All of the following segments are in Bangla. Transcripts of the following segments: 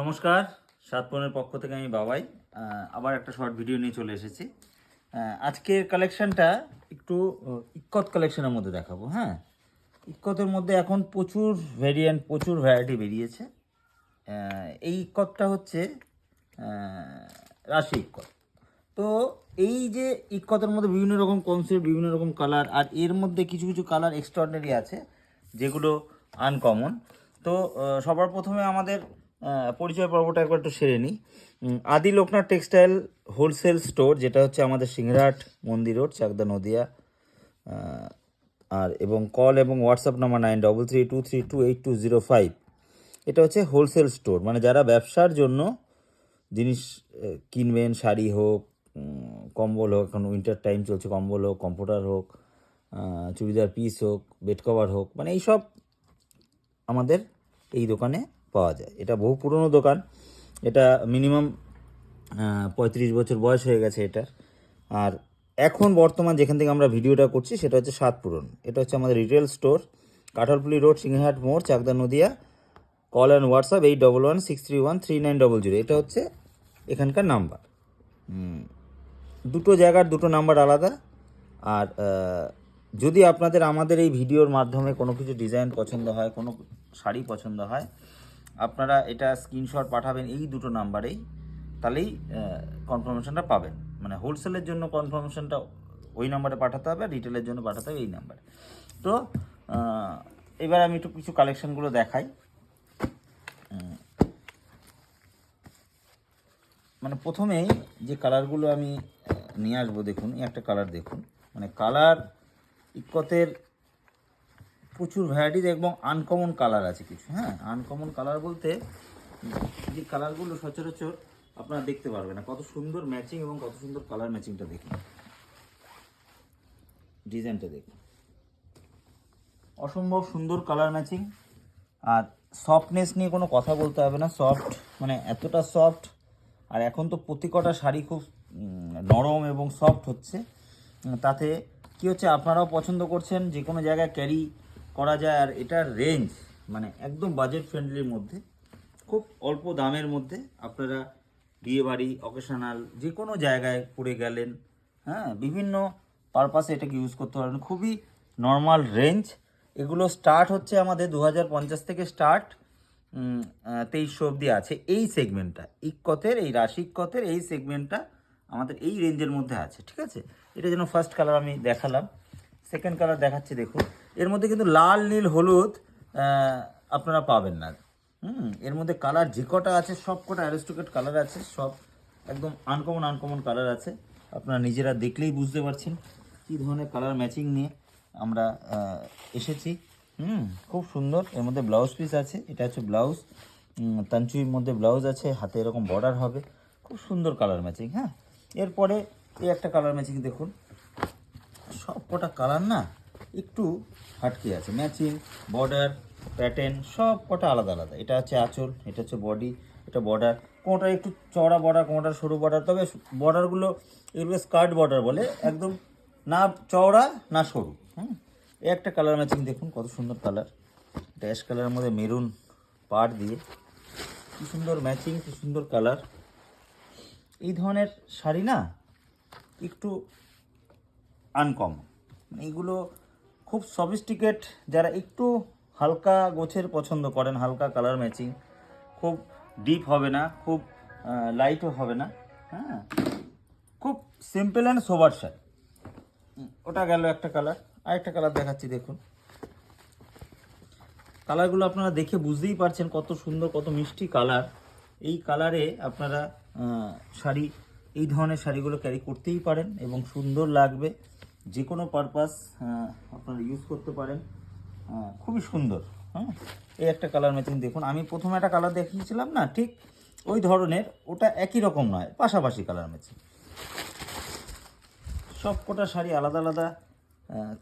নমস্কার, সাতপনের পক্ষ থেকে আমি বাবাই আবার একটা শর্ট ভিডিও নিয়ে চলে এসেছি। আজকের কালেকশনটা একটু ইক্কত কালেকশনের মধ্যে দেখাবো। হ্যাঁ, ইক্কতের মধ্যে এখন প্রচুর ভেরিয়েন্ট, প্রচুর ভ্যারাইটি বেরিয়েছে। এই ইক্কতটা হচ্ছে রাশি ইক্কত। তো এই যে ইক্কতের মধ্যে বিভিন্ন রকম কনসেপ্ট, বিভিন্ন রকম কালার, আর এর মধ্যে কিছু কিছু কালার এক্সট্রাঅর্ডিনারি আছে যেগুলো আনকমন। তো সবার প্রথমে আমাদের পরিচয় পর্বটা একবার একটু সেরে নিই। আদি লোকনাথ টেক্সটাইল হোলসেল স্টোর, যেটা হচ্ছে আমাদের সিংহরাট মন্দির রোড, চাকদা, নদিয়া। আর এবং কল এবং হোয়াটসঅ্যাপ নাম্বার 9332328205। এটা হচ্ছে হোলসেল স্টোর, মানে যারা ব্যবসার জন্য জিনিস কিনবেন, শাড়ি হোক, কম্বল হোক, এখন উইন্টার টাইম চলছে, কম্বল হোক, কম্ফোর্টার হোক, চুড়িদার পিস হোক, বেড কভার হোক, মানে এইসব আমাদের এই দোকানে পাওয়া যায়। এটা বহু পুরনো দোকান, এটা মিনিমাম 35 বছর বয়স হয়ে গেছে এটার। আর এখন বর্তমান যেখান থেকে আমরা ভিডিওটা করছি সেটা হচ্ছে সাতপুরন। এটা হচ্ছে আমাদের retail store, Kanthalpuli road, Singhahat মোড়, Chakdah, Nadia. Call and WhatsApp 8116313900। এটা হচ্ছে এখানকার নাম্বার। দুটো জায়গার দুটো নাম্বার আলাদা। আর যদি আপনাদের আমাদের এই ভিডিওর মাধ্যমে কোনো কিছু ডিজাইন পছন্দ হয়, কোনো শাড়ি পছন্দ হয়, আপনারা এটা স্ক্রিনশট পাঠাবেন এই দুটো নাম্বারেই, তাহলেই কনফার্মেশনটা পাবেন। মানে হোলসেলের জন্য কনফার্মেশনটা ওই নাম্বারে পাঠাতে হবে, আর রিটেলের জন্য পাঠাতে হবে এই নাম্বারে। তো এবার আমি একটু কিছু কালেকশনগুলো দেখাই। মানে প্রথমেই যে কালারগুলো আমি নিয়ে আসবো, দেখুন এই একটা কালার দেখুন। মানে কালার ইক্কতের প্রচুর ভ্যারাইটিস এবং আনকমন কালার আছে কিছু। হ্যাঁ, আনকমন কালার বলতে যে কালারগুলো সচরাচর আপনারা দেখতে পারবেন না, কত সুন্দর ম্যাচিং এবং কত সুন্দর কালার ম্যাচিংটা দেখুন, ডিজাইনটা দেখুন, অসম্ভব সুন্দর কালার ম্যাচিং। আর সফটনেস নিয়ে কোনো কথা বলতে হবে না, সফট মানে এতটা সফট। আর এখন তো প্রতিকটা শাড়ি খুব নরম এবং সফট হচ্ছে। তাতে কী হচ্ছে, আপনারাও পছন্দ করছেন, যে কোনো জায়গায় ক্যারি করা যায়। আর এটার রেঞ্জ মানে একদম বাজেট ফ্রেন্ডলির মধ্যে, খুব অল্প দামের মধ্যে আপনারা বিয়েবাড়ি, অকেশনাল যে কোনো জায়গায় পরে গেলেন, হ্যাঁ, বিভিন্ন পারপাসে এটাকে ইউজ করতে পারবেন। খুবই নর্মাল রেঞ্জ। এগুলো স্টার্ট হচ্ছে আমাদের 2050 থেকে স্টার্ট, 2300 অবধি আছে এই সেগমেন্টটা। ইক্কতের এই রাশি ইক্কতের এই সেগমেন্টটা আমাদের এই রেঞ্জের মধ্যে আছে, ঠিক আছে। এটা যেন ফার্স্ট কালার আমি দেখালাম। সেকেন্ড কালার দেখাচ্ছি, দেখুন। এর মধ্যে কিন্তু লাল, নীল, হলুদ আপনারা পাবেন না। এর মধ্যে কালার যে কটা আছে সব কটা অ্যারিস্টোক্রেট কালার আছে, সব একদম আনকমন আনকমন কালার আছে। আপনারা নিজেরা দেখলেই বুঝতে পারছেন কী ধরনের কালার ম্যাচিং নিয়ে আমরা এসেছি। খুব সুন্দর। এর মধ্যে ব্লাউজ পিস আছে, এটা হচ্ছে ব্লাউজ, তানচুইর মধ্যে ব্লাউজ আছে, হাতে এরকম বর্ডার হবে, খুব সুন্দর কালার ম্যাচিং। হ্যাঁ, এরপরে এই একটা কালার ম্যাচিং দেখুন। সব কটা কালার না একটু হাটকে আছে, ম্যাচিং, বর্ডার, প্যাটার্ন সব কটা আলাদা আলাদা। এটা হচ্ছে আঁচল, এটা হচ্ছে বডি, এটা বর্ডার। কোনোটা একটু চওড়া বর্ডার, কোনোটা সরু বর্ডার। তবে বর্ডারগুলো এগুলো স্কার্ট বর্ডার বলে, একদম না চওড়া না সরু। এই একটা কালার ম্যাচিং দেখুন, কত সুন্দর কালার। এটা অ্যাশ কালারের মধ্যে মেরুন পাড় দিয়ে, কি সুন্দর ম্যাচিং, কি সুন্দর কালার। এই ধরনের শাড়ি না একটু আনকমন, এইগুলো খুব সফিস্টিকেট। যারা একটু হালকা গোছের পছন্দ করেন, হালকা কালার ম্যাচিং, খুব ডিপ হবে না, খুব লাইটও হবে না, হ্যাঁ, খুব সিম্পল অ্যান্ড সোবার শাড়ি। ওটা গেল একটা কালার। আরেকটা কালার দেখাচ্ছি, দেখুন। কালারগুলো আপনারা দেখে বুঝতেই পারছেন কত সুন্দর, কত মিষ্টি কালার। এই কালারে আপনারা শাড়ি, এই ধরনের শাড়িগুলো ক্যারি করতেই পারেন এবং সুন্দর লাগবে, যে কোনো পারপাস আপনারা ইউজ করতে পারেন। খুবই সুন্দর। হ্যাঁ, এই একটা কালার ম্যাচিং দেখুন। আমি প্রথমে একটা কালার দেখিয়েছিলাম না, ঠিক ওই ধরনের, ওটা একই রকম নয়, পাশাপাশি কালার ম্যাচিং। সব কটা শাড়ি আলাদা আলাদা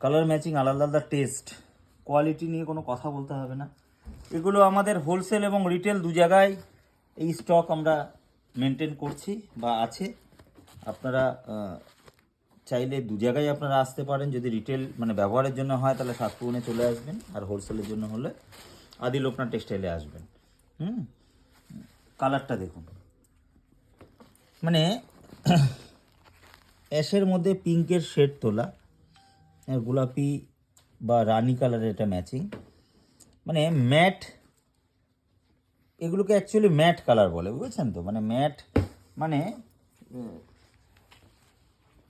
কালার ম্যাচিং, আলাদা আলাদা টেস্ট, কোয়ালিটি নিয়ে কোনো কথা বলতে হবে না। এগুলো আমাদের হোলসেল এবং রিটেল দু জায়গায় এই স্টক আমরা মেনটেন করছি বা আছে। আপনারা চাইলে দু জায়গায় আপনারা আসতে পারেন। যদি রিটেল মানে ব্যবহারের জন্য হয় তাহলে সাতপুরনে চলে আসবেন, আর হোলসেলের জন্য হলে আদি লোকনাথ টেক্সটাইলে আসবেন। কালারটা দেখুন, মানে অ্যাশের মধ্যে পিঙ্কের শেড তোলা, গোলাপি বা রানি কালারের এটা ম্যাচিং, মানে ম্যাট, এগুলোকে অ্যাকচুয়ালি ম্যাট কালার বলে, বুঝেছেন তো, মানে ম্যাট, মানে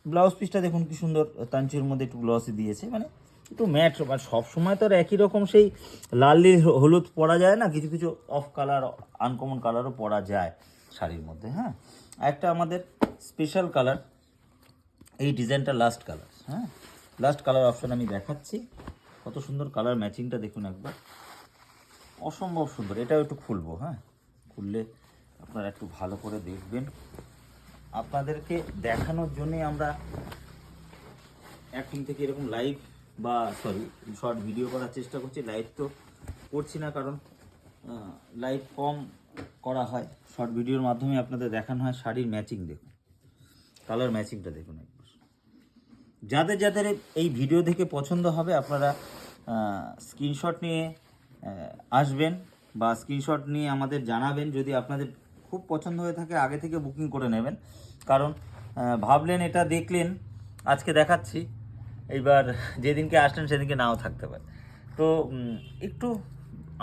ব্লাউজ পিসটা দেখুন কি সুন্দর, তাঞ্চুর মধ্যে একটু গ্লসি দিয়েছে, মানে একটু ম্যাট। আর সবসময় তো আর একই রকম সেই লাল নীল হলুদ পরা যায় না, কিছু কিছু অফ কালার, আনকমন কালারও পরা যায় শাড়ির মধ্যে। হ্যাঁ, একটা আমাদের স্পেশাল কালার, এই ডিজাইনটা লাস্ট কালার। হ্যাঁ, লাস্ট কালার অপশান আমি দেখাচ্ছি, কত সুন্দর কালার ম্যাচিংটা দেখুন একবার, অসম্ভব সুন্দর। এটাও একটু খুলবো, হ্যাঁ, খুললে আপনারা একটু ভালো করে দেখবেন। আপনাদেরকে দেখানোর জন্যে আমরা এখন থেকে এরকম লাইভ বা শর্ট ভিডিও করার চেষ্টা করছি। লাইভ তো করছি না, কারণ লাইভ কম করা হয়, শর্ট ভিডিওর মাধ্যমে আপনাদের দেখানো হয়। শাড়ির ম্যাচিং দেখুন, কালার ম্যাচিংটা দেখুন একবার। যাদের যাদের এই ভিডিও দেখে পছন্দ হবে আপনারা স্ক্রিনশট নিয়ে আসবেন, বা স্ক্রিনশট নিয়ে আমাদের জানাবেন। যদি আপনাদের খুব পছন্দ হয়ে থাকে আগে থেকে বুকিং করে নেবেন, কারণ ভাবলেন এটা দেখলেন আজকে দেখাচ্ছি, এইবার যেদিনকে আসলেন সেদিনকে নাও থাকতে পারে। তো একটু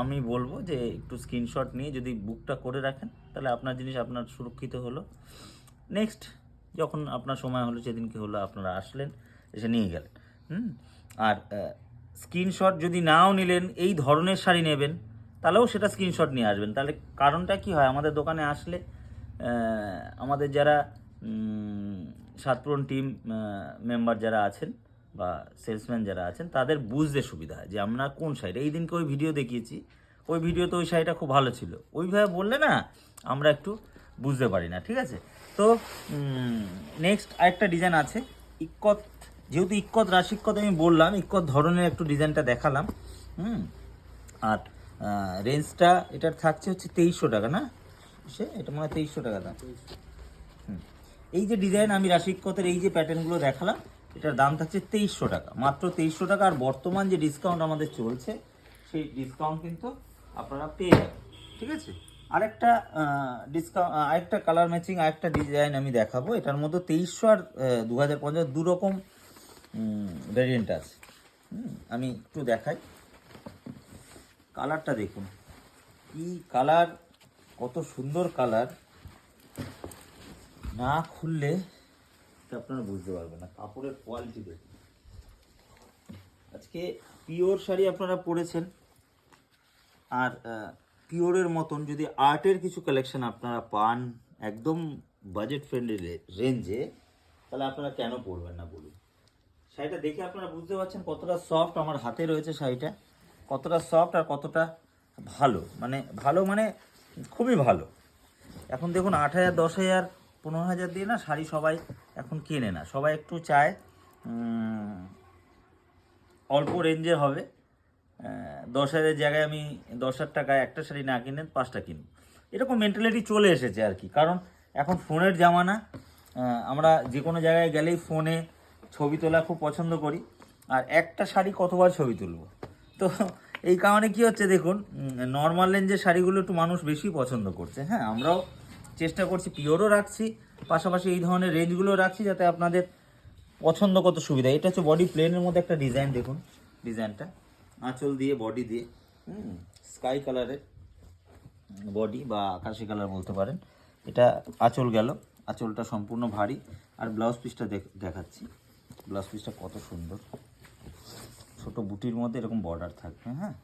আমি বলবো যে একটু স্ক্রিনশট নিয়ে যদি বুকটা করে রাখেন, তাহলে আপনার জিনিস আপনার সুরক্ষিত হলো। নেক্সট যখন আপনার সময় হলো, সেদিনকে হলো, আপনারা আসলেন, এসে নিয়ে গেলেন। আর স্ক্রিনশট যদি নাও নিলেন, এই ধরনের শাড়ি নেবেন, তাহলেও সেটা স্ক্রিনশট নিয়ে আসবেন। তাহলে কারণটা কি হয়, আমাদের দোকানে আসলে আমাদের যারা সাতপুরন টিম মেম্বার যারা আছেন বা সেলসম্যান যারা আছেন, তাদের বুঝতে সুবিধা হয় যে আমরা কোন শাড়িটা। এই দিনকে ওই ভিডিও দেখিয়েছি, ওই ভিডিওতে ওই শাড়িটা খুব ভালো ছিল, ওইভাবে বললে না আমরা একটু বুঝতে পারি না, ঠিক আছে। তো নেক্সট আরেকটা ডিজাইন আছে, ইক্কত, যেহেতু ইক্কত রাশি ইক্কত আমি বললাম, ইক্কত ধরনের একটু ডিজাইনটা দেখালাম। আর রেঞ্জটা এটার থাকছে হচ্ছে 2300 টাকা, না এটা মনে হয় 2300 টাকা দাম। এই যে ডিজাইন আমি রাশি ইক্কতের এই যে প্যাটার্নগুলো দেখালাম, এটার দাম থাকছে 2300 টাকা, মাত্র 2300 টাকা। আর বর্তমান যে ডিসকাউন্ট আমাদের চলছে, সেই ডিসকাউন্ট কিন্তু আপনারা পেয়ে যাবেন, ঠিক আছে। আরেকটা ডিসকাউন্ট, আরেকটা কালার ম্যাচিং আরেকটা ডিজাইন আমি দেখাবো। এটার মধ্যে 2300 আর 2050 দুরকম ভ্যারিয়েন্ট আছে। আমি একটু দেখাই, কালারটা দেখুন কি কালার, কত সুন্দর কালার, না খুললে আপনারা বুঝতে পারবেন না। কাপড়ের কোয়ালিটি দেখুন। আজকে পিওর শাড়ি আপনারা পরেছেন, আর পিওরের মতন যদি আর্টের কিছু কালেকশন আপনারা পান একদম বাজেট ফ্রেন্ডলি রেঞ্জে, তাহলে আপনারা কেন পরবেন না বলুন। শাড়িটা দেখে আপনারা বুঝতে পারছেন কতটা সফট, আমার হাতে রয়েছে শাড়িটা, কতটা সফট আর কতটা ভালো, মানে ভালো মানে খুবই ভালো। এখন দেখুন 8,000, 10,000, 15,000 দিয়ে না শাড়ি সবাই এখন কেনে না, সবাই একটু চায় অল্প রেঞ্জের হবে। 10,000-এর জায়গায় আমি 10,000 টাকায় একটা শাড়ি না কিনে 5টা কিনব, এরকম মেন্টালিটি চলে এসেছে আর কি। কারণ এখন ফোনের জামানা, আমরা যে কোনো জায়গায় গেলেই ফোনে ছবি তোলা খুব পছন্দ করি, আর একটা শাড়ি কতবার ছবি তুলব। তো এই কারণে কি হচ্ছে দেখুন, নর্মাল রেঞ্জের শাড়িগুলো একটু মানুষ বেশি পছন্দ করছে। হ্যাঁ, আমরাও চেষ্টা করছি, পিওরও রাখছি, পাশাপাশি এই ধরনের রেঞ্জগুলো রাখছি, যাতে আপনাদের পছন্দ কত সুবিধা। এটা হচ্ছে বডি প্লেনের মধ্যে একটা ডিজাইন, দেখুন ডিজাইনটা, আঁচল দিয়ে বডি দিয়ে, স্কাই কালারের বডি বা আকাশি কালার বলতে পারেন। এটা আঁচল গেল, আঁচলটা সম্পূর্ণ ভারী। আর ব্লাউজ পিসটা দেখাচ্ছি, ব্লাউজ পিসটা কত সুন্দর, ছোট বুটির মধ্যে এরকম বর্ডার থাকবে। হ্যাঁ,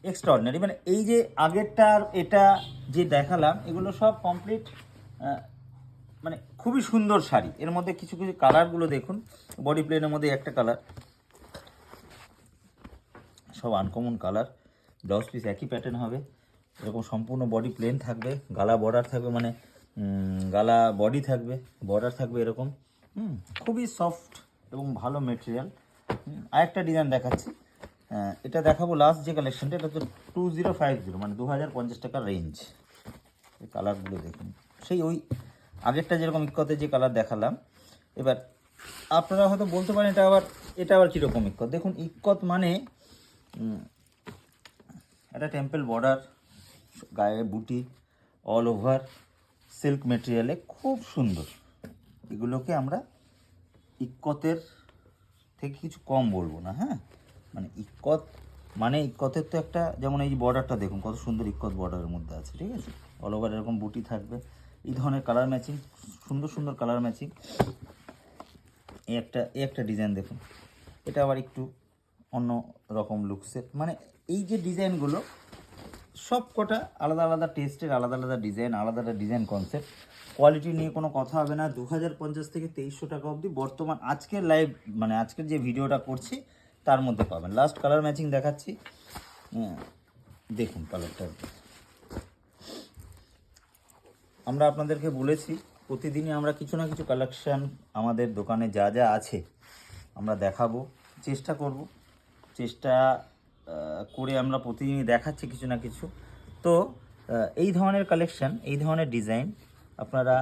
এক্সট্রাঅর্ডিনারি, মানে এই যে আগেরটা আর এটা যে দেখালাম, এগুলো সব কমপ্লিট, মানে খুবই সুন্দর শাড়ি। এর মধ্যে কিছু কিছু কালারগুলো দেখুন, বডি প্লেনের মধ্যে একটা কালার, সব আনকমন কালার। ব্লাউজ পিস একই প্যাটার্ন হবে, এরকম সম্পূর্ণ বডি প্লেন থাকবে, গালা বর্ডার থাকবে, মানে গালা বডি থাকবে, বর্ডার থাকবে এরকম। খুবই সফট এবং ভালো মেটেরিয়াল। আরেকটা ডিজাইন দেখাচ্ছি, এটা দেখাবো লাস্ট যে কালেকশনটা, এটা হচ্ছে 2050, মানে 2050 টাকার রেঞ্জ। এই কালারগুলো দেখুন, সেই ওই আগেরটা যেরকম ইক্কতে যে কালার দেখালাম। এবার আপনারা হয়তো বলতে পারেন এটা আবার কীরকম ইক্কত। দেখুন, ইক্কত মানে একটা টেম্পল বর্ডার, গায়ে বুটি, অল ওভার সিল্ক মেটেরিয়ালে, খুব সুন্দর। এগুলোকে আমরা ইক্কতের থেকে কিছু কম বলবো না, হ্যাঁ, মানে ইক্কত মানে ইক্কতের তো একটা, যেমন এই বর্ডারটা দেখুন কত সুন্দর ইক্কত বর্ডারের মধ্যে আছে, ঠিক আছে, অল ওভার এরকম বুটি থাকবে, এই ধরনের কালার ম্যাচিং, সুন্দর সুন্দর কালার ম্যাচিং। এই একটা ডিজাইন দেখুন, এটা আবার একটু অন্য রকম লুকসের, মানে এই যে ডিজাইনগুলো সব কটা আলাদা আলাদা টেস্টের, আলাদা আলাদা ডিজাইন, আলাদা আলাদা ডিজাইন কনসেপ্ট। কোয়ালিটি নিয়ে কোনো কথা হবে না। 2050 থেকে 2300 টাকা অবধি বর্তমান আজকের লাইভ, মানে আজকের যে ভিডিওটা করছি তার মধ্যে পাবেন। লাস্ট কালার ম্যাচিং দেখাচ্ছি, দেখুন কালারটা। আমরা আপনাদেরকে বলেছি প্রতিদিনই আমরা কিছু না কিছু কালেকশান আমাদের দোকানে যা যা আছে আমরা দেখাবো, চেষ্টা করব, চেষ্টা করে আমরা প্রতিদিনই দেখাচ্ছি কিছু না কিছু। তো এই ধরনের কালেকশান, এই ধরনের ডিজাইন আপনারা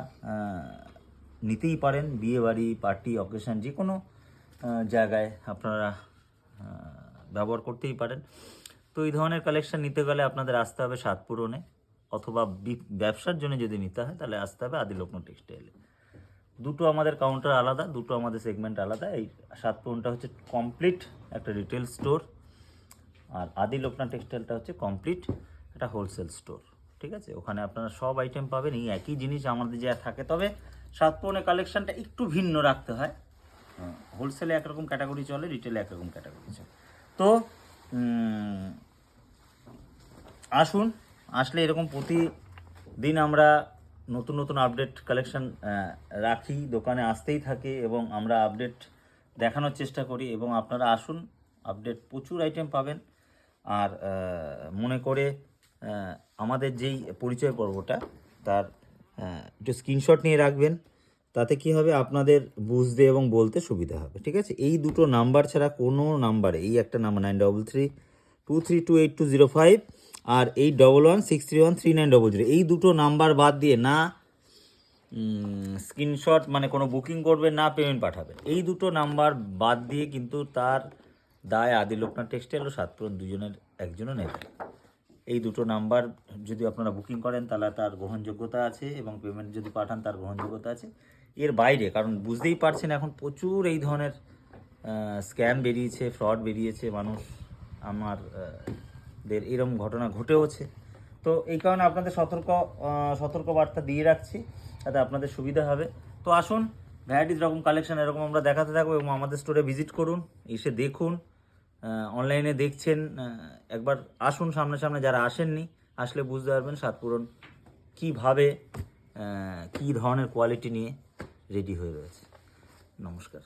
নিতেই পারেন, বিয়েবাড়ি, পার্টি, অকেশন, যে কোনো জায়গায় আপনারা ব্যবহার করতেই পারেন। তো এই ধরনের কালেকশান নিতে গেলে আপনাদের আসতে হবে সাতপুরনে, অথবা ব্যবসার জন্য যদি নিতে হয় তাহলে আসতে হবে আদিলগ্ন টেক্সটাইলে। দুটো আমাদের কাউন্টার আলাদা, দুটো আমাদের সেগমেন্ট আলাদা। এই সাতপুরনটা হচ্ছে কমপ্লিট একটা রিটেল স্টোর, আর আদিলগ্ন টেক্সটাইলটা হচ্ছে কমপ্লিট একটা হোলসেল স্টোর, ঠিক আছে। ওখানে আপনারা সব আইটেম পাবেন, এই একই জিনিস আমাদের যা থাকে, তবে সাতপুরনের কালেকশানটা একটু ভিন্ন রাখতে হয়। হোলসেলে একরকম ক্যাটাগরি চলে, রিটেলে একরকম ক্যাটাগরি চলে। তো আসুন, আসলে এরকম প্রতিদিন আমরা নতুন নতুন আপডেট কালেকশান রাখি, দোকানে আসতেই থাকে এবং আমরা আপডেট দেখানোর চেষ্টা করি, এবং আপনারা আসুন, আপডেট প্রচুর আইটেম পাবেন। আর মনে করে আমাদের যেই পরিচয় পর্বটা, তার একটু স্ক্রিনশট নিয়ে রাখবেন, তাতে কি হবে আপনাদের বুঝতে এবং বলতে সুবিধা হবে, ঠিক আছে। এই দুটো নাম্বার ছাড়া কোনো নাম্বারে, এই একটা নাম্বার 9332328205 আর 8116313900, এই দুটো নাম্বার বাদ দিয়ে না স্ক্রিনশট মানে কোনো বুকিং করবেন, না পেমেন্ট পাঠাবেন। এই দুটো নাম্বার বাদ দিয়ে কিন্তু তার দায় আদিলগ্ন টেক্সটাইল ও সাতপুরন দুজনের একজনও নেবে। এই দুটো নাম্বার যদি আপনারা বুকিং করেন তাহলে তার গ্রহণযোগ্যতা আছে, এবং পেমেন্ট যদি পাঠান তার গ্রহণযোগ্যতা আছে। এর বাইরে, কারণ বুঝতেই পারছেন এখন প্রচুর এই ধরনের স্ক্যাম বেরিয়েছে, ফ্রড বেরিয়েছে, মানুষ আমাদের এরকম ঘটনা ঘটেওছে। তো এই কারণে আপনাদের সতর্ক বার্তা দিয়ে রাখছি, তাতে আপনাদের সুবিধা হবে। তো আসুন, ভ্যারাইটিস রকম কালেকশন এরকম আমরা দেখাতে থাকবো, এবং আমাদের স্টোরে ভিজিট করুন, এসে দেখুন। অনলাইনে দেখছেন, একবার আসুন সামনে, যারা আসেননি, আসলে বুঝতে পারবেন সাতপুরন কীভাবে কী ধরনের কোয়ালিটি নিয়ে রেডি হয়ে রয়েছে। নমস্কার।